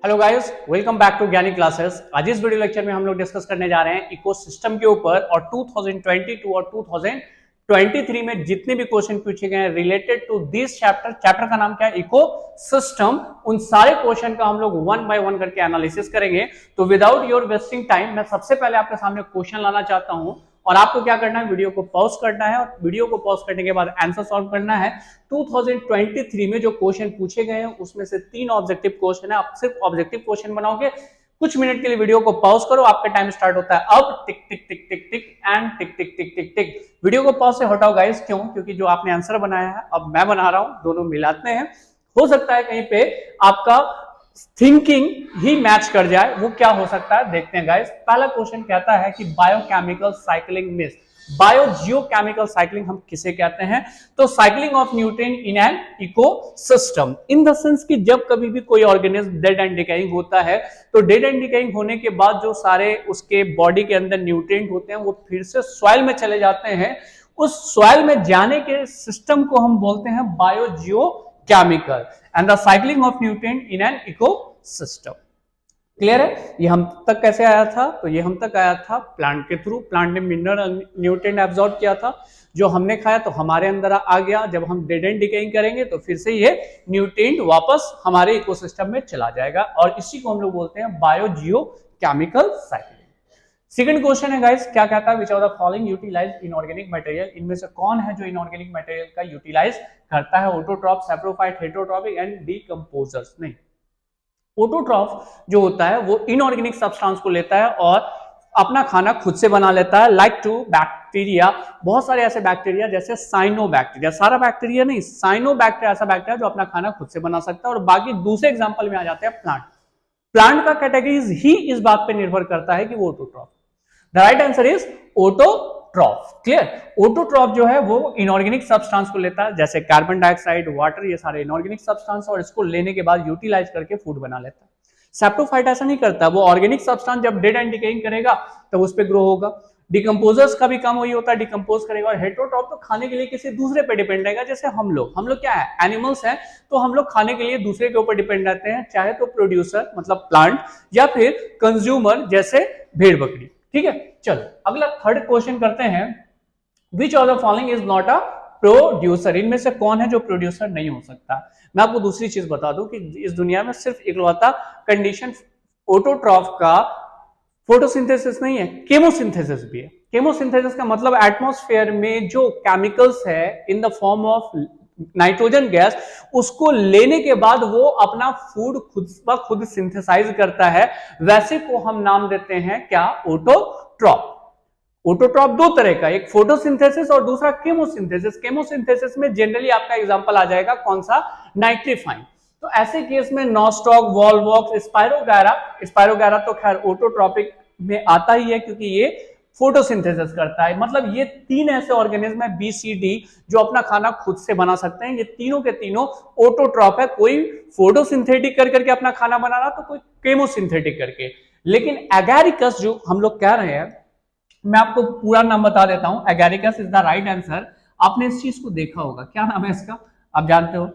Hello guys, welcome back to Gyani classes. आज इस video lecture में हम लोग डिस्कस करने जा रहे हैं इकोसिस्टम के ऊपर और 2022 और 2023 में जितने भी क्वेश्चन पूछे गए हैं रिलेटेड टू दिस चैप्टर का नाम क्या है? इकोसिस्टम। उन सारे क्वेश्चन का हम लोग वन बाय वन करके एनालिसिस करेंगे। तो विदाउट योर वेस्टिंग टाइम मैं सबसे पहले आपके सामने क्वेश्चन लाना चाहता हूं और आपको क्या करना है, वीडियो को पॉज करना है और वीडियो को पॉज करने के बाद आंसर सॉल्व करना है। 2023 में जो क्वेश्चन पूछे गए हैं उसमें से 3 ऑब्जेक्टिव क्वेश्चन है। आप सिर्फ ऑब्जेक्टिव क्वेश्चन बनाओगे। कुछ मिनट के लिए वीडियो को पॉज करो, आपका टाइम स्टार्ट होता है अब। Tick tick tick tick tick and tick tick tick tick tick. Video को पॉज से हटाओ गाइस। क्यों? क्योंकि जो आपने आंसर बनाया है अब मैं बना रहा हूं, दोनों मिलाते हैं। हो सकता है कहीं पे आपका थिंकिंग ही मैच कर जाए। वो क्या हो सकता है देखते हैं गाइस। पहला क्वेश्चन कहता है कि biochemical cycling means biogeochemical cycling हम किसे कहते हैं? तो cycling of nutrient in an ecosystem in the sense कि जब कभी भी कोई ऑर्गेनिज्म डेड एंड डिकेइंग होता है तो डेड एंड डिकेइंग होने के बाद जो सारे उसके बॉडी के अंदर न्यूट्रिएंट होते हैं वो फिर से सॉइल में चले जाते हैं। उस सॉइल में जाने के सिस्टम को हम बोलते हैं biogeochemical and the cycling of nutrient in an ecosystem. Clear है? ये हम तक कैसे आया था? तो ये हम तक आया था प्लांट के थ्रू। प्लांट ने मिनरल न्यूट्रिएंट एब्जॉर्ब किया था, जो हमने खाया तो हमारे अंदर आ गया। जब हम डेड एंड डिकेइंग करेंगे तो फिर से ये न्यूट्रिएंट वापस हमारे इकोसिस्टम में चला जाएगा और इसी को हम लोग बोलते हैं बायोजियोकेमिकल साइक्लिंग। सेकंड क्वेश्चन है गाइस, क्या कहता है? Which of the following utilize inorganic material? इनमें से कौन है जो इनऑर्गेनिक मटेरियल का यूटिलाइज करता है? Autotroph, saprophyte, heterotrophic and decomposers. नहीं, ऑटोट्रॉफ जो होता है वो इनऑर्गेनिक सब्सटेंस को लेता है और अपना खाना खुद से बना लेता है। लाइक टू बैक्टीरिया, बहुत सारे ऐसे बैक्टीरिया जैसे साइनोबैक्टीरिया, सारा बैक्टीरिया नहीं, साइनोबैक्टीरिया ऐसा बैक्टीरिया जो अपना खाना खुद से बना सकता है। और बाकी दूसरे एग्जांपल में आ जाते हैं प्लांट। प्लांट का कैटेगरीज ही इस बात पे निर्भर करता है कि वो autotroph. The right answer is autotroph. Clear? Autotroph जो है वो इनऑर्गेनिक सब्सटेंस को लेता है जैसे कार्बन डाइऑक्साइड, वाटर, ये सारे इनऑर्गेनिक सब्सटेंस, और इसको लेने के बाद यूटिलाइज करके फूड बना लेता है। सैप्रोफाइट ऐसा नहीं करता, वो ऑर्गेनिक सब्सटेंस जब डेड एंड डिकेइंग करेगा तब उस पर ग्रो होगा। डिकम्पोजर्स का भी काम वही होता है, डिकम्पोज करेगा। और हेटेरोट्रॉफ तो खाने के लिए किसी दूसरे पे डिपेंड रहेगा। जैसे हम लोग क्या है? एनिमल्स हैं, तो हम लोग खाने के लिए दूसरे के ऊपर डिपेंड रहते हैं, चाहे तो प्रोड्यूसर मतलब प्लांट या फिर कंज्यूमर जैसे भेड़ बकरी। ठीक है, चलो अगला थर्ड क्वेश्चन करते हैं। विच of the following is not a producer? इनमें से कौन है जो प्रोड्यूसर नहीं हो सकता? मैं आपको दूसरी चीज बता दूं कि इस दुनिया में सिर्फ इकलौता कंडीशन ऑटोट्रॉफ का फोटोसिंथेसिस नहीं है, केमोसिंथेसिस भी है। केमोसिंथेसिस का मतलब एटमॉस्फेयर में जो केमिकल्स है in the form of nitrogen gas, उसको लेने के बाद वो अपना फूड खुद सिंथेसाइज करता है। वैसे को हम नाम देते हैं क्या? ऑटोट्रॉफ। ऑटोट्रॉफ दो तरह का, एक फोटोसिंथेसिस और दूसरा केमोसिंथेसिस। केमोसिंथेसिस में जनरली आपका एग्जांपल आ जाएगा कौन सा? नाइट्रीफाइन। तो ऐसे केस में नॉस्टॉक, वॉलवॉक्स, स्पायरोगैरा तो खैर ऑटोट्रॉपिक में आता ही है क्योंकि ये फोटोसिंथेसिस करता है। मतलब ये 3 ऐसे ऑर्गेनिज्म है BCD जो अपना खाना खुद से बना सकते हैं। ये तीनों के तीनों ऑटोट्रॉफ है। कोई फोटोसिंथेटिक कर करके अपना खाना बना रहा तो कोई केमोसिंथेटिक करके। लेकिन एगैरिकस जो हम लोग कह रहे हैं, मैं आपको पूरा नाम बता देता हूं। एगैरिकस इज द राइट आंसर। आपने इस चीज को देखा होगा, क्या नाम है इसका? आप जानते हो?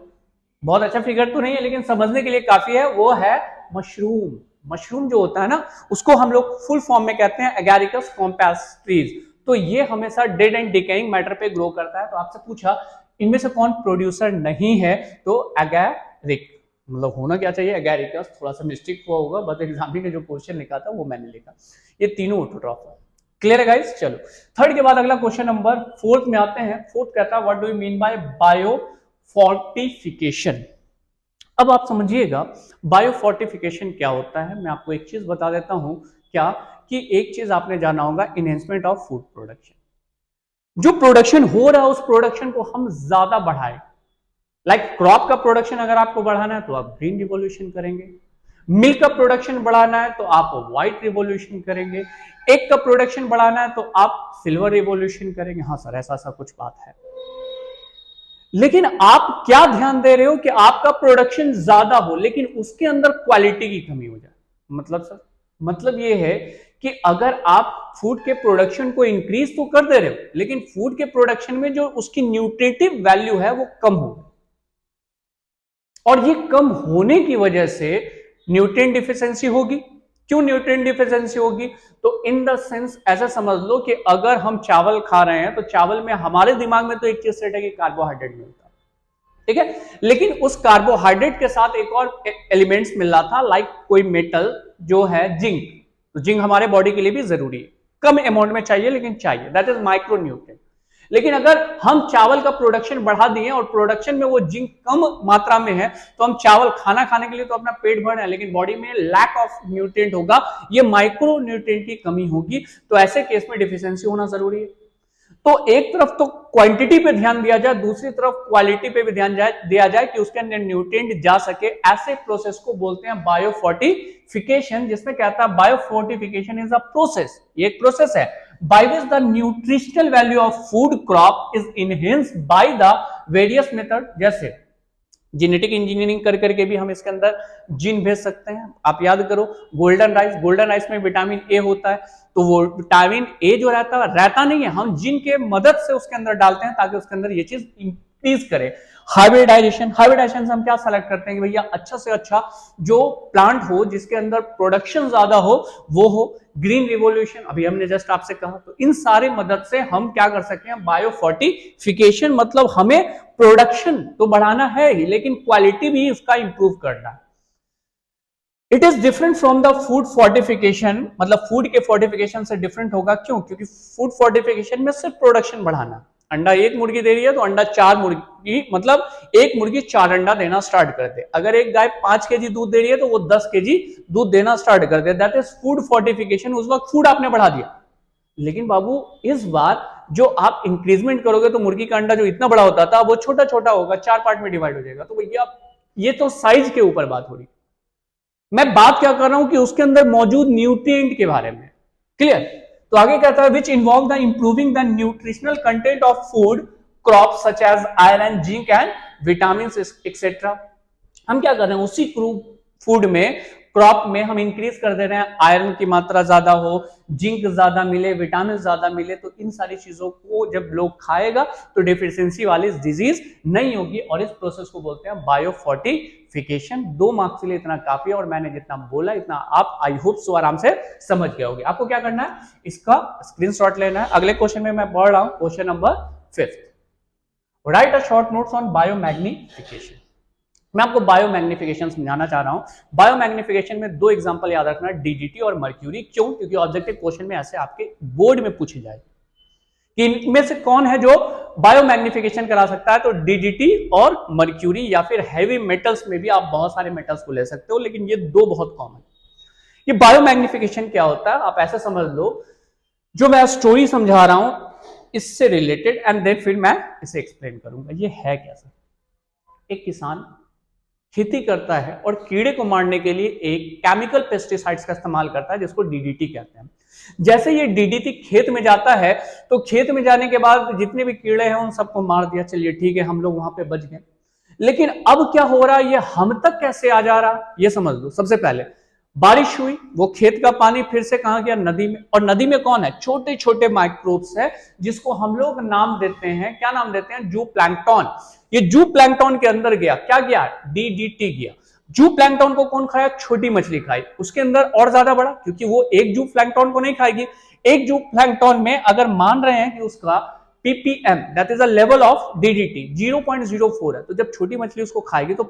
बहुत अच्छा फिगर तो नहीं है लेकिन समझने के लिए काफी है। वो है मशरूम। मशरूम जो होता है ना, उसको हम लोग फुल फॉर्म में कहते हैं एगैरिकस कॉम्पेस्ट्रीज। तो ये हमेशा डेड एंड डिकेइंग मैटर पे ग्रो करता है। तो आपसे पूछा इनमें से कौन प्रोड्यूसर नहीं है, तो एगैरिक मतलब होना क्या चाहिए? एगैरिकस। थोड़ा सा मिस्टेक हुआ होगा, बट एग्जाम ने जो क्वेश्चन लिखा था वो मैंने लिखा। ये तीनों ऑटोट्रॉफ है। क्लियर है गाइस? चलो थर्ड के बाद अगला क्वेश्चन नंबर 4 में आते हैं। फोर्थ कहता है what do you mean by biofortification? अब आप समझिएगा बायोफोर्टिफिकेशन क्या होता है। मैं आपको एक चीज बता देता हूं, क्या कि एक चीज आपने जाना होगा, इनहेंसमेंट ऑफ फूड प्रोडक्शन। जो प्रोडक्शन हो रहा है उस प्रोडक्शन को हम ज्यादा बढ़ाएं। लाइक क्रॉप का प्रोडक्शन अगर आपको बढ़ाना है तो आप ग्रीन रिवॉल्यूशन करेंगे। मिल्क का प्रोडक्शन बढ़ाना है तो आप व्हाइट रिवॉल्यूशन करेंगे। एग का प्रोडक्शन बढ़ाना है तो आप सिल्वर रिवॉल्यूशन करेंगे। हाँ सर, ऐसा कुछ बात है। लेकिन आप क्या ध्यान दे रहे हो कि आपका प्रोडक्शन ज्यादा हो लेकिन उसके अंदर क्वालिटी की कमी हो जाए। मतलब सर, मतलब ये है कि अगर आप फूड के प्रोडक्शन को इंक्रीज तो कर दे रहे हो लेकिन फूड के प्रोडक्शन में जो उसकी न्यूट्रिटिव वैल्यू है वो कम हो, और ये कम होने की वजह से न्यूट्रिएंट डिफिशियंसी होगी। क्यों न्यूट्रिएंट डिफिशियंसी होगी? तो इन द सेंस ऐसा समझ लो कि अगर हम चावल खा रहे हैं तो चावल में हमारे दिमाग में तो एक चीज सेट है कि कार्बोहाइड्रेट मिलता है, ठीक है, लेकिन उस कार्बोहाइड्रेट के साथ एक और एलिमेंट्स मिल रहा था, लाइक कोई मेटल जो है जिंक। तो जिंक हमारे बॉडी के लिए भी जरूरी है, कम अमाउंट में चाहिए लेकिन चाहिए, दैट इज माइक्रोन्यूट्रिएंट। लेकिन अगर हम चावल का प्रोडक्शन बढ़ा दिए और प्रोडक्शन में वो जिंक कम मात्रा में है, तो हम चावल खाना खाने के लिए तो अपना पेट भर रहे हैं, लेकिन बॉडी में लैक ऑफ न्यूट्रिएंट होगा, ये माइक्रो न्यूट्रिएंट की कमी होगी। तो ऐसे केस में डिफिशियंसी होना जरूरी है। तो एक तरफ तो क्वांटिटी पे ध्यान दिया जाए, दूसरी तरफ क्वालिटी पे भी ध्यान दिया जाए कि उसके अंदर न्यूट्रिएंट जा सके। ऐसे प्रोसेस को बोलते हैं बायोफोर्टिफिकेशन, जिसमें क्या था, बायोफोर्टिफिकेशन इज अ प्रोसेस, ये एक प्रोसेस है by which the nutritional value of food crop is enhanced by the various method। जैसे जेनेटिक इंजीनियरिंग कर करके भी हम इसके अंदर जीन भेज सकते हैं। आप याद करो गोल्डन राइस में विटामिन ए होता है, तो वो विटामिन ए जो रहता नहीं है, हम जीन के मदद से उसके अंदर डालते हैं ताकि उसके अंदर ये चीज इंक्रीज करे। हाइब्रिडाइजेशन से हम क्या सेलेक्ट करते हैं कि भैया अच्छा से अच्छा जो प्लांट हो जिसके अंदर प्रोडक्शन ज्यादा हो वो हो। ग्रीन रिवोल्यूशन अभी हमने जस्ट आपसे कहा। तो इन सारे मदद से हम क्या कर सकते हैं, बायोफोर्टिफिकेशन, मतलब हमें प्रोडक्शन तो बढ़ाना है ही लेकिन क्वालिटी भी उसका इंप्रूव करना है। It is different from the food fortification, मतलब फूड के फोर्टिफिकेशन से डिफरेंट होगा। क्यों? क्योंकि फूड फोर्टिफिकेशन में सिर्फ प्रोडक्शन बढ़ाना। अंडा एक मुर्गी दे रही है तो अंडा 4 मुर्गी, मतलब एक मुर्गी 4 अंडा देना स्टार्ट कर दे। अगर एक गाय 5 केजी दूध दे रही है तो वो 10 केजी दूध देना स्टार्ट कर दे। That is food fortification. उस वक्त फूड आपने बढ़ा दिया, लेकिन बाबू इस बार जो आप इंक्रीजमेंट करोगे तो मुर्गी का अंडा जो इतना बड़ा होता था वो छोटा छोटा होगा, 4 पार्ट में डिवाइड हो जाएगा। तो भैया ये तो साइज के ऊपर बात हो रही। मैं बात क्या कर रहा हूं कि उसके अंदर मौजूद न्यूट्रिएंट के बारे में। क्लियर? तो आगे कहता है which involve the improving the nutritional content of food crop such as iron, zinc and vitamin etcetera. हम क्या कर रहे हैं, उसी फूड में, क्रॉप में हम इंक्रीज कर दे रहे हैं, आयरन की मात्रा ज्यादा हो, जिंक ज्यादा मिले, विटामिन ज्यादा मिले। तो इन सारी चीजों को जब लोग खाएगा तो डिफिशियंसी वाली डिजीज नहीं होगी। और इस प्रोसेस को बोलते हैं बायोफोर्टिफिकेशन। 2 मार्क्स के लिए इतना काफी है और मैंने जितना बोला इतना आप आई होप सो आराम से समझ गए होंगे। आपको क्या करना है, इसका स्क्रीनशॉट लेना है। अगले क्वेश्चन में मैं बढ़ रहा हूं, question number 5। Right a short notes on biomagnification. मैं आपको बायोमैग्निफिकेशन समझाना चाह रहा हूं। बायोमैग्निफिकेशन में 2 एग्जांपल याद रखना, डीडीटी और मर्क्यूरी। क्यों? क्योंकि ऑब्जेक्टिव क्वेश्चन में ऐसे आपके बोर्ड में पूछे जाए कि इनमें से कौन है जो बायोमैग्निफिकेशन करा सकता है। तो डीडीटी और मर्क्यूरी, या फिर हैवी मेटल्स में भी आप बहुत सारे मेटल्स को ले सकते हो, लेकिन ये 2 बहुत कॉमन। ये बायोमैग्निफिकेशन क्या होता है, आप ऐसे समझ लो, जो मैं स्टोरी समझा रहा हूं इससे रिलेटेड, एंड देन फिर मैं इसे एक्सप्लेन करूंगा। ये है कैसा, एक किसान खेती करता है और कीड़े को मारने के लिए एक केमिकल पेस्टिसाइड्स का इस्तेमाल करता है जिसको डीडीटी कहते हैं। जैसे ये डीडीटी खेत में जाता है तो खेत में जाने के बाद जितने भी कीड़े हैं उन सबको मार दिया, चलिए ठीक है, हम लोग वहां पे बच गए। लेकिन अब क्या हो रहा है, ये हम तक कैसे आ जा रहा, ये समझ लो। सबसे पहले बारिश हुई, वो खेत का पानी फिर से कहां गया, नदी में। और नदी में कौन है, छोटे छोटे माइक्रोब्स है जिसको हम लोग नाम देते हैं, क्या नाम देते हैं, जू प्लैंकटन। ये जू प्लैंकटन के अंदर गया, क्या गया, डीडीटी गया। जू प्लैंकटन को कौन खाया, छोटी मछली खाई, उसके अंदर और ज्यादा बड़ा, क्योंकि वो एक जू प्लैंकटन को नहीं खाएगी। एक जू प्लैंकटन में अगर मान रहे हैं कि उसका ppm, that is a level of DDT 0.04 है, तो जब छोटी मछली उसको खाएगी तो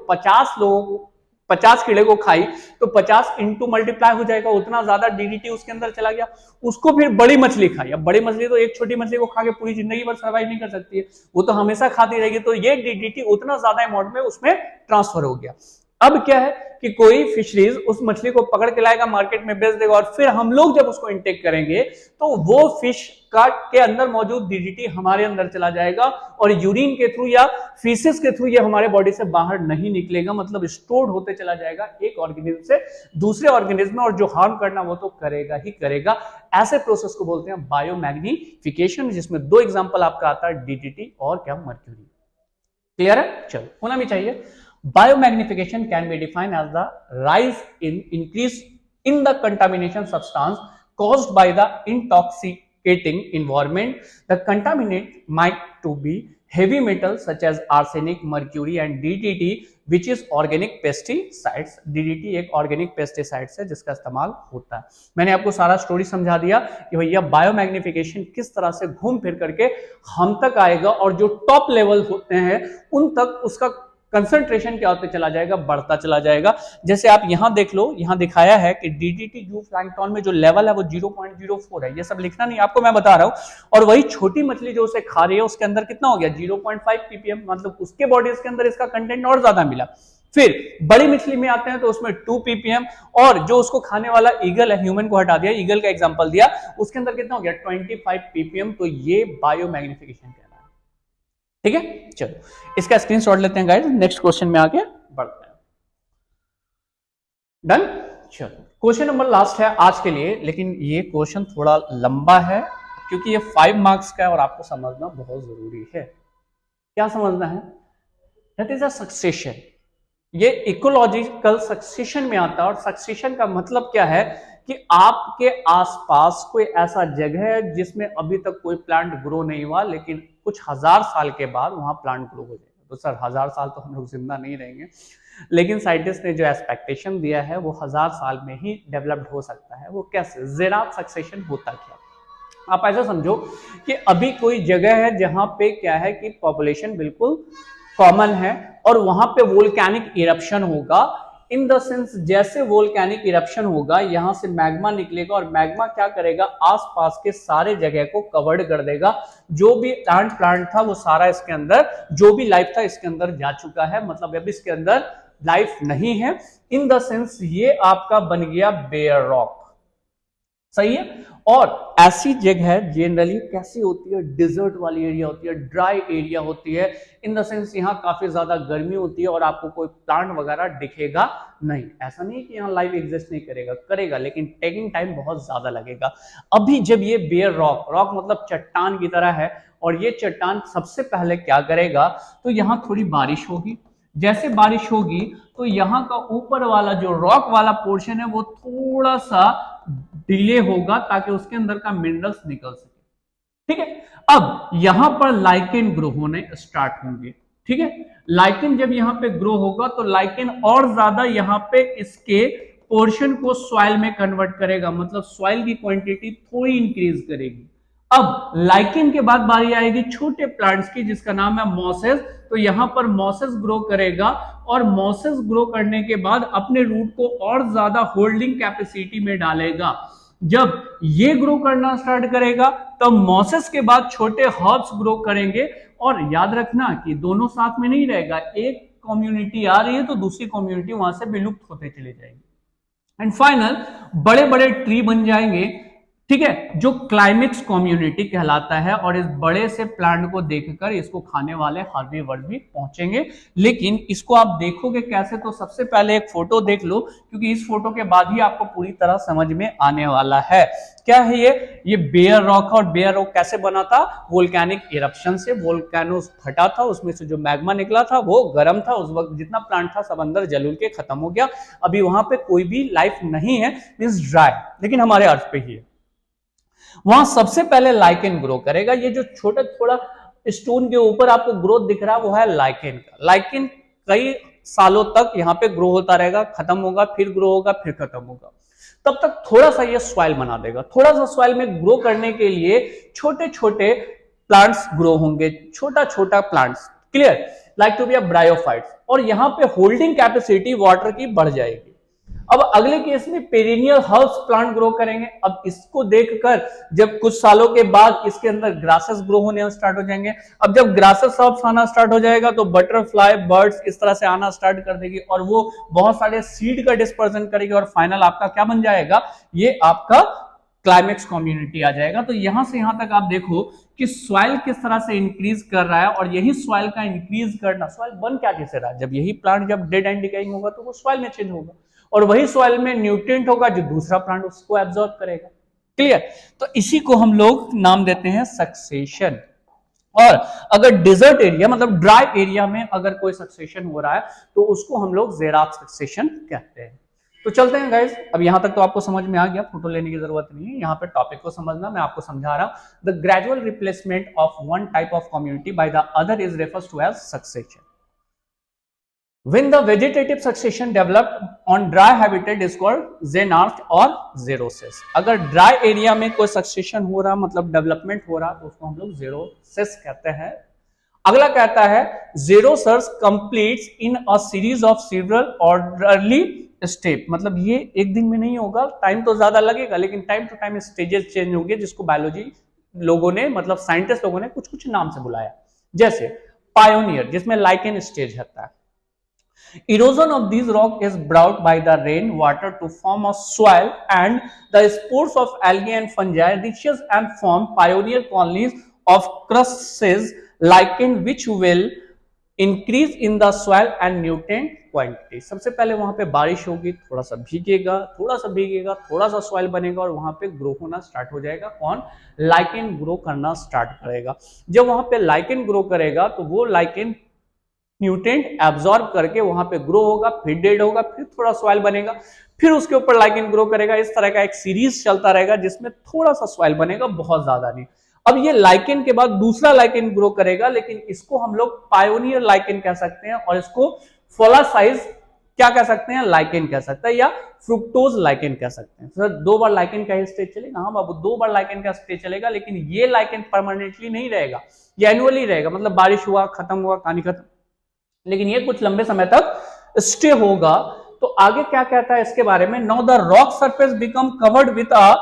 50 कीड़े को खाई तो 50 इंटू मल्टीप्लाई हो जाएगा, उतना ज्यादा डीडीटी उसके अंदर चला गया। उसको फिर बड़ी मछली खाई। अब बड़ी मछली तो एक छोटी मछली को खा के पूरी जिंदगी भर सर्वाइव नहीं कर सकती है, वो तो हमेशा खाती रहेगी। तो ये डीडीटी उतना ज्यादा अमाउंट में उसमें ट्रांसफर हो गया। अब क्या है कि कोई फिशरीज उस मछली को पकड़ के लाएगा, मार्केट में बेच देगा, और फिर हम लोग जब उसको इंटेक करेंगे तो वो फिश के अंदर मौजूद डीडीटी हमारे अंदर चला जाएगा और यूरिन के थ्रू या फीसिस के थ्रू ये हमारे बॉडी से बाहर नहीं निकलेगा, मतलब स्टोर्ड होते चला जाएगा एक ऑर्गेनिज्म से दूसरे ऑर्गेनिज्म में, और जो हार्म करना वो तो करेगा ही करेगा। ऐसे प्रोसेस को बोलते हैं बायोमैग्निफिकेशन, जिसमें 2 एग्जांपल आपका आता है, डीडीटी और क्या, मर्क्यूरी। क्लियर है? चलो, होना भी चाहिए। Biomagnification can be defined as the rise in increase in the contamination substance caused by the intoxicating environment. The contaminant might to be heavy metals such as arsenic, mercury and DDT which is organic pesticides। DDT एक organic pesticides है जिसका इस्तेमाल होता है। मैंने आपको सारा story समझा दिया कि भैया बायोमैग्निफिकेशन किस तरह से घूम फिर करके हम तक आएगा और जो टॉप लेवल होते हैं उन तक उसका कंसंट्रेशन क्या होते चला जाएगा, बढ़ता चला जाएगा। जैसे आप यहां देख लो, यहां दिखाया है कि डीडीटी जूप्लैंक्टन में जो लेवल है वो 0.04 है। ये सब लिखना नहीं, आपको मैं बता रहा हूं। और वही छोटी मछली जो उसे खा रही है उसके अंदर कितना हो गया, 0.5 ppm, मतलब उसके बॉडीज के अंदर इसका कंटेंट और ज्यादा मिला। फिर बड़ी मछली में आते हैं तो उसमें 2 ppm, और जो उसको खाने वाला ईगल है, ह्यूमन को हटा दिया, ईगल का एग्जांपल दिया, उसके अंदर कितना हो गया 25 ppm। तो ये बायोमैग्निफिकेशन कहलाता है। ठीक है, चलो इसका स्क्रीनशॉट लेते हैं गाइस, नेक्स्ट क्वेश्चन में आगे बढ़ते हैं। डन। चलो क्वेश्चन नंबर लास्ट है आज के लिए, लेकिन ये क्वेश्चन थोड़ा लंबा है क्योंकि ये 5 मार्क्स का है और आपको समझना बहुत जरूरी है। क्या समझना है? That is a succession. ये इकोलॉजिकल सक्सेशन में आता है, और सक्सेशन का मतलब क्या है कि आपके आसपास कोई ऐसा जगह है जिसमें अभी तक कोई प्लांट ग्रो नहीं हुआ, लेकिन कुछ हजार साल के बाद वहां प्लांट ग्रो हो जाएगा। तो सर 1000 साल तो हम लोग जिंदा नहीं रहेंगे, लेकिन साइंटिस्ट ने जो एक्सपेक्टेशन दिया है वो 1000 साल में ही डेवलप्ड हो सकता है। वो कैसे? ज़ेरात सक्सेशन होता क्या? आप ऐसा समझो कि अभी कोई जगह है जहां पे क्या है कि पॉपुलेशन बिल्कुल कॉमन है और वहां पे वोल्केनिक इरप्शन होगा। इन द सेंस जैसे वोल्केनिक इरप्शन होगा यहां से मैग्मा निकलेगा और मैग्मा क्या करेगा, आसपास के सारे जगह को कवर्ड कर देगा। जो भी प्लांट था वो सारा इसके अंदर, जो भी लाइफ था इसके अंदर जा चुका है, मतलब अब इसके अंदर लाइफ नहीं है। इन द सेंस ये आपका बन गया बेयर रॉक। सही है। और ऐसी जगह जनरली कैसी होती है, डिजर्ट वाली एरिया होती है, ड्राई एरिया होती है। इन द सेंस यहाँ काफी ज्यादा गर्मी होती है और आपको कोई प्लांट वगैरह दिखेगा नहीं। ऐसा नहीं कि यहाँ लाइफ एग्जिस्ट नहीं करेगा, करेगा, लेकिन टेकिंग टाइम बहुत ज्यादा लगेगा। अभी जब ये बेयर रॉक, रॉक मतलब चट्टान की तरह है, और ये चट्टान सबसे पहले क्या करेगा, तो यहाँ थोड़ी बारिश होगी। जैसे बारिश होगी तो यहाँ का ऊपर वाला जो रॉक वाला पोर्शन है वो थोड़ा सा डिले होगा ताकि उसके अंदर का मिनरल्स निकल सके। ठीक है। अब यहां पर लाइकेन ग्रो होने स्टार्ट होंगे। ठीक है। लाइकेन जब यहां पे ग्रो होगा तो लाइकेन और ज्यादा यहां पे इसके पोर्शन को सॉइल में कन्वर्ट करेगा, मतलब सॉइल की क्वांटिटी थोड़ी इंक्रीज करेगी। अब लाइकेन के बाद बारी आएगी छोटे प्लांट्स की जिसका नाम है मॉसेस। तो यहां पर मॉसेस ग्रो करेगा और मॉसेस ग्रो करने के बाद अपने रूट को और ज्यादा होल्डिंग कैपेसिटी में डालेगा। जब ये ग्रो करना स्टार्ट करेगा तब मॉसेस के बाद छोटे हर्ब्स ग्रो करेंगे। और याद रखना कि दोनों साथ में नहीं रहेगा, एक कम्युनिटी आ रही है तो दूसरी कम्युनिटी वहां से विलुप्त होते चले जाएंगे। एंड फाइनल बड़े बड़े ट्री बन जाएंगे। ठीक है, जो क्लाइमेक्स कम्युनिटी कहलाता है। और इस बड़े से प्लांट को देखकर इसको खाने वाले हर्बीवर भी पहुंचेंगे। लेकिन इसको आप देखोगे कैसे, तो सबसे पहले एक फोटो देख लो, क्योंकि इस फोटो के बाद ही आपको पूरी तरह समझ में आने वाला है। क्या है ये बेयर रॉक है। और बेयर रॉक कैसे बना था? वोल्केनिक इरप्शन से वोल्केनो फटा था, उसमें से जो मैग्मा निकला था वो गर्म था। उस वक्त जितना प्लांट था सब अंदर जल के खत्म हो गया। अभी वहां पे कोई भी लाइफ नहीं है, मींस ड्राई, लेकिन हमारे अर्थ पे ही है। वहां सबसे पहले लाइकेन ग्रो करेगा। ये जो छोटा थोड़ा स्टोन के ऊपर आपको ग्रोथ दिख रहा है वो है लाइकेन का। लाइकेन कई सालों तक यहाँ पे ग्रो होता रहेगा, खत्म होगा, फिर ग्रो होगा, फिर खत्म होगा। तब तक थोड़ा सा ये सॉइल बना देगा। थोड़ा सा सॉइल में ग्रो करने के लिए छोटे छोटे प्लांट्स ग्रो होंगे, छोटा छोटा plants. Clear? Like to be a bryophytes. और यहाँ पे होल्डिंग कैपेसिटी वाटर की बढ़ जाएगी। अब अगले केस में पेरिनियल हर्ब्स प्लांट ग्रो करेंगे। अब इसको देखकर जब कुछ सालों के बाद इसके अंदर ग्रासेस ग्रो होने स्टार्ट हो जाएंगे। अब जब ग्रासेस हर्ब्स आना स्टार्ट हो जाएगा तो बटरफ्लाई, बर्ड्स इस तरह से आना स्टार्ट कर देगी और वो बहुत सारे सीड का डिस्पर्जन करेगी और फाइनल आपका क्या बन जाएगा, ये आपका क्लाइमेक्स कम्युनिटी आ जाएगा। तो यहां से यहां तक आप देखो कि सॉइल किस तरह से इंक्रीज कर रहा है। और यही सॉइल का इंक्रीज करना, सॉइल बन क्या किसे रहा है, जब यही प्लांट जब डेड एंड डिकेइंग होगा तो वो सॉइल में चेंज होगा और वही सॉइल में न्यूट्रिएंट होगा जो दूसरा प्लांट उसको एब्जॉर्ब करेगा। क्लियर? तो इसी को हम लोग नाम देते हैं सक्सेशन। और अगर डिजर्ट एरिया मतलब ड्राई एरिया में अगर कोई सक्सेशन हो रहा है तो उसको हम लोग ज़ेरात सक्सेशन कहते हैं। तो चलते हैं गाइस, अब यहां तक तो आपको समझ में आ गया, फोटो लेने की जरूरत नहीं है, यहां पे टॉपिक को समझना, मैं आपको समझा रहा हूं। The gradual replacement of one type of community by the other is refers to as succession. When the vegetative succession developed on dry habitat is called xenarch और xerosis। अगर ड्राई एरिया में कोई सक्सेशन हो रहा, मतलब development हो रहा, तो उसको हम लोग xerosis कहते हैं। अगला कहता है xerosis completes in a series of several orderly step, मतलब ये एक दिन में नहीं होगा, टाइम तो ज्यादा लगेगा, लेकिन time to time stages change होंगे, जिसको बायोलॉजी लोगों ने, मतलब साइंटिस्ट लोगों ने कुछ कुछ नाम से बुलाया। जैसे पायोनियर, जिसमें लाइकेन स्टेज रहता है। Erosion of these rock is brought by the rain water to form a soil, and the spores of algae and fungi reaches and form pioneer colonies of crustaceous lichen which will increase in the soil and nutrient quantity। सबसे पहले वहां पे बारिश होगी, थोड़ा सा भीगेगा, थोड़ा सा भीगेगा, थोड़ा सा सॉइल बनेगा और वहां पे ग्रो होना स्टार्ट हो जाएगा। कौन? लाइकेन ग्रो करना स्टार्ट करेगा। जब वहां पे लाइकेन ग्रो करेगा तो वो लाइकेन न्यूट्रिएंट एब्जॉर्ब करके वहां पे ग्रो होगा, फिर डेड होगा, फिर थोड़ा सॉइल बनेगा, फिर उसके ऊपर लाइकेन ग्रो करेगा। इस तरह का एक सीरीज चलता रहेगा जिसमें थोड़ा सा सॉइल बनेगा, बहुत ज्यादा नहीं। अब ये लाइकेन के बाद दूसरा लाइकेन ग्रो करेगा, लेकिन इसको हम लोग पायोनियर लाइकेन कह सकते हैं, और इसको फोलासाइज क्या कह सकते हैं? लाइकेन कह सकते हैं, या फ्रुक्टोज लाइकेन कह सकते हैं। सर 2 बार लाइकेन का स्टेज चलेगा? हाँ बाबू, 2 बार लाइकेन का स्टेज चलेगा, लेकिन ये लाइकेन परमानेंटली नहीं रहेगा, ये एनुअली रहेगा, मतलब बारिश हुआ, खत्म हुआ, कहानी खत्म, लेकिन ये कुछ लंबे समय तक स्टे होगा। तो आगे क्या कहता है इसके बारे में? Now the rock surface become covered with a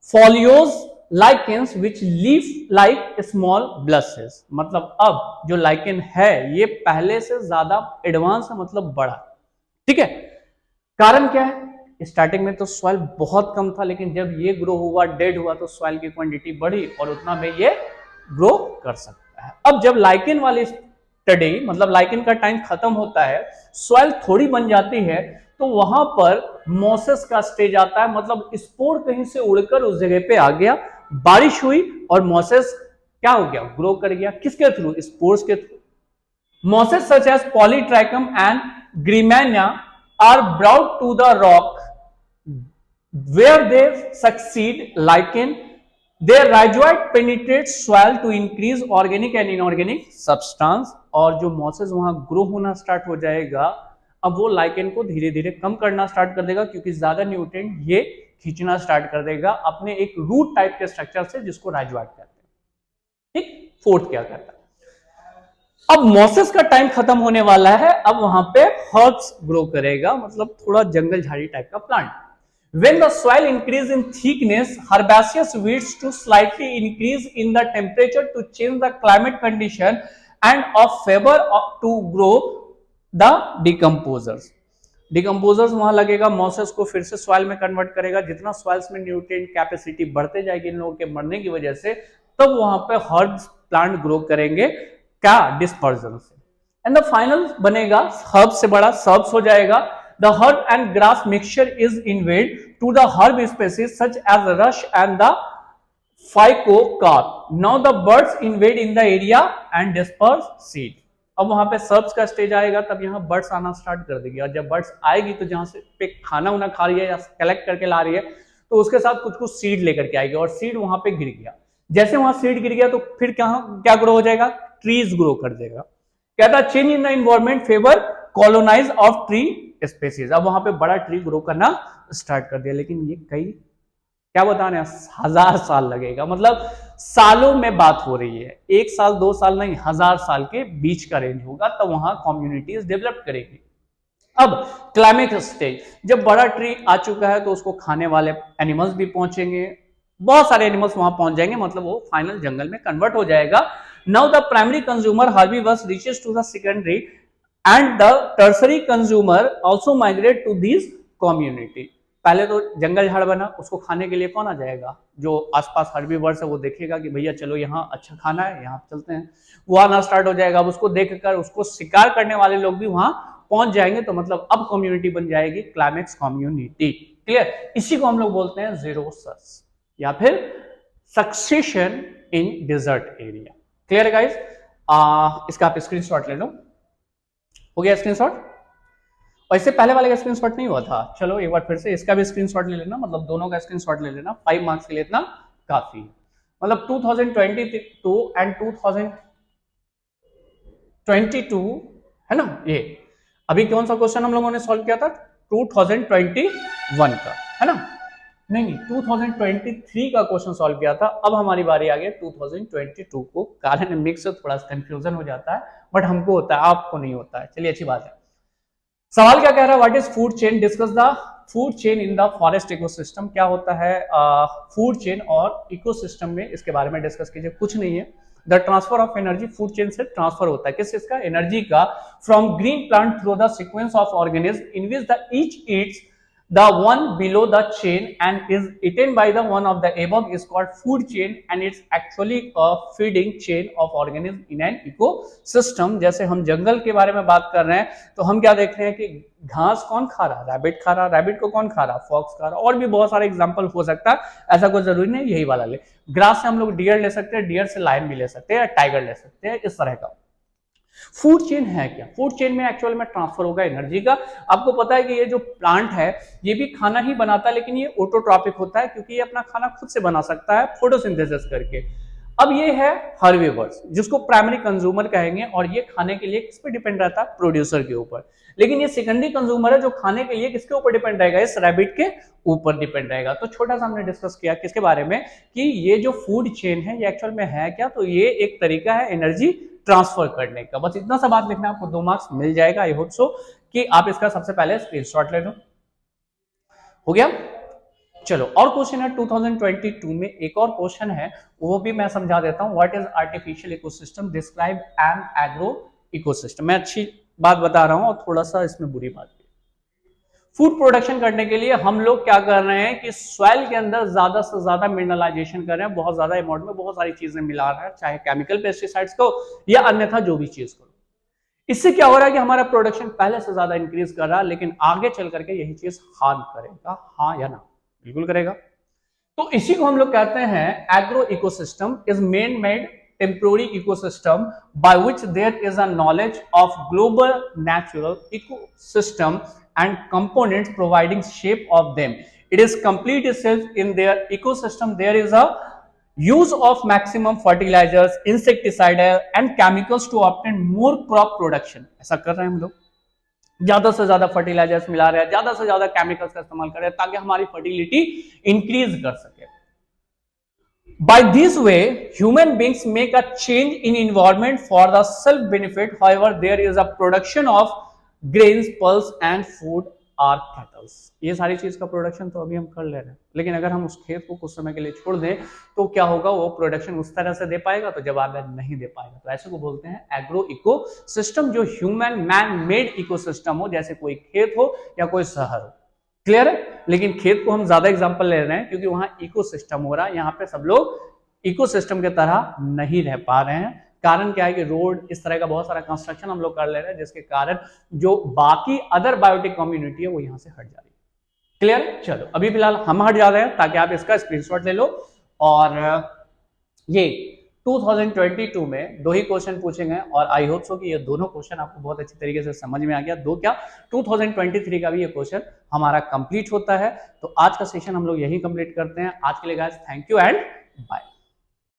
foliose lichens which leaf like small blushes. मतलब अब जो लाइकेन है ये पहले से ज्यादा एडवांस है, मतलब बड़ा। ठीक है, कारण क्या है? स्टार्टिंग में तो सॉइल बहुत कम था, लेकिन जब ये ग्रो हुआ, डेड हुआ, तो सॉइल की क्वांटिटी बढ़ी और उतना में ये ग्रो कर सकता है। अब जब लाइकेन वाली स्टडी, मतलब लाइकेन का टाइम खत्म होता है, सॉइल थोड़ी बन जाती है, तो वहां पर मोसेस का स्टेज आता है, मतलब स्पोर कहीं से उड़कर उस जगह पे आ गया, बारिश हुई और मोसेस क्या हो गया? ग्रो कर गया। किसके थ्रू? स्पोर्स के through. Mosses such as Polytrichum and Grimmia are brought to the rock where they succeed lichen, their rhizoid penetrates soil to increase organic and inorganic substance। और जो मॉसेस वहां ग्रो होना start हो जाएगा, अब वो lichen को धीरे धीरे कम करना स्टार्ट कर देगा, क्योंकि ज्यादा न्यूट्रिएंट ये खींचना स्टार्ट कर देगा अपने एक रूट टाइप के स्ट्रक्चर से, जिसको राइजोइड कहते हैं। ठीक, फोर्थ क्या कहता है? अब मॉसेस का टाइम खत्म होने वाला है, अब वहां पे हर्ब्स ग्रो करेगा, मतलब थोड़ा जंगल झाड़ी टाइप का plant. When the soil increase in thickness, herbaceous weeds to slightly increase in the temperature to change the climate condition and of favor to grow the decomposers। Decomposers वहां लगेगा, mosses को फिर से सॉइल में convert करेगा। जितना soils में nutrient capacity बढ़ते जाएगी इन लोगों के मरने की वजह से, तब वहां पे हर्ब्स प्लांट ग्रो करेंगे, क्या? डिस्पर्जन से। एंड द फाइनल बनेगा हर्ब से बड़ा, सर्ब्स हो जाएगा। The herb and grass mixture is invade to the herb species such as rush and the phycocarp। Now the birds invade in the area and disperse seed। अब वहां पे shrubs का stage आएगा, तब यहाँ बर्ड्स आना स्टार्ट कर देगी, और जब बर्ड्स आएगी तो जहां से पे खाना उना खा रही है या कलेक्ट करके ला रही है, तो उसके साथ कुछ कुछ सीड लेकर के आएगी, और सीड वहां पे गिर गया। जैसे वहां सीड गिर गया तो फिर क्या ग्रो हो जाएगा? ट्रीज ग्रो कर देगा। कहता है change in the environment favour colonize of tree species. अब वहां पे बड़ा ट्री ग्रो करना स्टार्ट कर दिया, लेकिन ये कई, क्या बता रहे हैं, 1000 साल लगेगा, मतलब सालों में बात हो रही है, 1 साल 2 साल नहीं, 1000 साल के बीच का रेंज होगा, तब वहां कम्युनिटीज डेवलप करेगी। अब क्लाइमेक्स स्टेज, जब बड़ा ट्री आ चुका है तो उसको खाने वाले एनिमल्स भी पहुंचेंगे, बहुत सारे एनिमल्स वहां पहुंच जाएंगे, मतलब वो फाइनल जंगल में कन्वर्ट हो जाएगा। Now the primary consumer herbivores reaches to the secondary and the tertiary consumer also migrate to these community। पहले तो जंगल झाड़ बना, उसको खाने के लिए कौन आ जाएगा? जो आसपास हर्बीवर्स है वो देखेगा कि भैया चलो यहाँ अच्छा खाना है, यहाँ चलते हैं, वो आना स्टार्ट हो जाएगा। अब उसको देखकर उसको शिकार करने वाले लोग भी वहां पहुंच जाएंगे, तो मतलब अब कम्युनिटी बन जाएगी क्लाइमेक्स कम्युनिटी। क्लियर? इसी को हम लोग बोलते हैं ज़ेरोसस या फिर succession in desert area. Clear guys? इसका आप स्क्रीनशॉट ले लो। हो गया स्क्रीनशॉट? और इससे पहले वाले का स्क्रीनशॉट नहीं हुआ था, चलो एक बार फिर से इसका भी स्क्रीनशॉट ले लेना, मतलब दोनों का स्क्रीनशॉट ले लेना, 5 मार्क्स के लिए इतना काफी है। मतलब 2022 एंड 2022 है ना, ये अभी कौन सा क्वेश्चन हम लोगों ने सॉल्व किया था, 2021 का, है ना, नहीं 2023 का क्वेश्चन सॉल्व किया था। अब हमारी बारी आ गई 2022 को, कारण मिक्स थोड़ा कंफ्यूजन हो जाता है, बट हमको होता है, आपको नहीं होता है, चलिए अच्छी बात है। सवाल क्या कह रहा है, what is food chain, discuss the food chain in the forest ecosystem. क्या होता है फूड चेन और इकोसिस्टम में, इसके बारे में डिस्कस कीजिए। कुछ नहीं है, the transfer of energy, food chain से ट्रांसफर होता है किस चीज का, एनर्जी का, from green plant through the sequence of organism in which the each Yeats the one below the chain and is eaten by the one of the above is called food chain and it's actually a feeding chain of organism in an ecosystem। जैसे हम जंगल के बारे में बात कर रहे हैं तो हम क्या देख रहे हैं कि घास कौन खा रहा, रैबिट खा रहा, रैबिट को कौन खा रहा, फॉक्स खा रहा, और भी बहुत सारे एग्जांपल हो सकता है, ऐसा कोई जरूरी नहीं यही वाला ले। ग्रास से हम लोग डियर ले सकते हैं, डियर से लायन भी ले सकते हैं, टाइगर ले सकते हैं, इस तरह का। फूड चेन है क्या, फूड चेन में एक्चुअल में ट्रांसफर होगा एनर्जी का। आपको पता है कि ये जो प्लांट है ये भी खाना ही बनाता है, लेकिन ये ऑटोट्रॉपिक होता है क्योंकि ये अपना खाना खुद से बना सकता है फोटोसिंथेसिस करके। अब ये है हर्बीवर्स जिसको प्राइमरी कंज्यूमर कहेंगे, और ये खाने के लिए किस पे डिपेंड रहता है, प्रोड्यूसर के ऊपर। लेकिन ये सेकेंडरी कंज्यूमर है जो खाने के लिए किसके ऊपर डिपेंड रहेगा, इस रैबिट के ऊपर डिपेंड रहेगा। तो छोटा सा हमने डिस्कस किया किसके बारे में, कि ये जो फूड चेन है ये एक्चुअल में है क्या, तो ये एक तरीका है एनर्जी ट्रांसफर करने का। बस इतना सा बात लिखना, आपको 2 मार्क्स मिल जाएगा। आई होप सो कि आप इसका सबसे पहले स्क्रीनशॉट ले लो। हो गया, चलो और क्वेश्चन है 2022 में एक और क्वेश्चन है, वो भी मैं समझा देता हूं। What is artificial ecosystem, describe N agro ecosystem. मैं अच्छी बात बता रहा हूं और थोड़ा सा इसमें बुरी बात भी। फूड प्रोडक्शन करने के लिए हम लोग क्या कर रहे हैं कि सॉइल के अंदर ज्यादा से ज्यादा मिनरलाइजेशन कर रहे हैं, बहुत ज्यादा अमाउंट में बहुत सारी चीजें मिला रहे हैं, चाहे केमिकल पेस्टिसाइड्स को या अन्यथा जो भी चीज को। इससे क्या हो रहा है कि हमारा प्रोडक्शन पहले से ज्यादा इंक्रीज कर रहा है, लेकिन आगे चल करके यही चीज हार्म करेगा, हाँ या ना, बिल्कुल करेगा। तो इसी को हम लोग कहते हैं agro ecosystem is man made temporary ecosystem by which there is a knowledge of global natural ecosystem and components providing shape of them. It is complete itself in their ecosystem. There is a use of maximum fertilizers, insecticidal and chemicals to obtain more crop production. ऐसा कर रहे हैं हम लोग, ज्यादा से ज्यादा fertilisers मिला रहे हैं, ज्यादा से ज्यादा केमिकल्स का इस्तेमाल कर रहे हैं ताकि हमारी फर्टिलिटी इंक्रीज कर सके। By this way, human beings make a change in environment for the self benefit. However, there is a production of grains, pulse and food or cattles. ये सारी चीज का प्रोडक्शन तो अभी हम कर ले रहे हैं, लेकिन अगर हम उस खेत को कुछ समय के लिए छोड़ दें तो क्या होगा, वो प्रोडक्शन उस तरह से दे पाएगा, तो जवाब नहीं दे पाएगा। तो ऐसे को बोलते हैं एग्रो इको सिस्टम, जो human man made ecosystem हो, जैसे कोई खेत हो या कोई शहर हो। क्लियर है, लेकिन खेत को हम ज्यादा एग्जाम्पल ले रहे हैं क्योंकि वहां इको सिस्टम हो रहा है, यहाँ पे सब लोग इको सिस्टम की तरह नहीं रह पा रहे हैं। कारण क्या है कि रोड, इस तरह का बहुत सारा कंस्ट्रक्शन हम लोग कर ले रहे हैं, जिसके कारण जो बाकी अदर बायोटिक कम्युनिटी है वो यहां से हट जा रही है। क्लियर, चलो अभी फिलहाल हम हट जा रहे हैं ताकि आप इसका स्क्रीनशॉट ले लो। और ये 2022 में 2 ही क्वेश्चन पूछेंगे और आई होप सो कि ये दोनों क्वेश्चन आपको बहुत अच्छी तरीके से समझ में आ गया। 2 क्या 2023 का भी ये क्वेश्चन हमारा कंप्लीट होता है। तो आज का सेशन हम लोग यही कंप्लीट करते हैं। आज के लिए guys thank you and bye.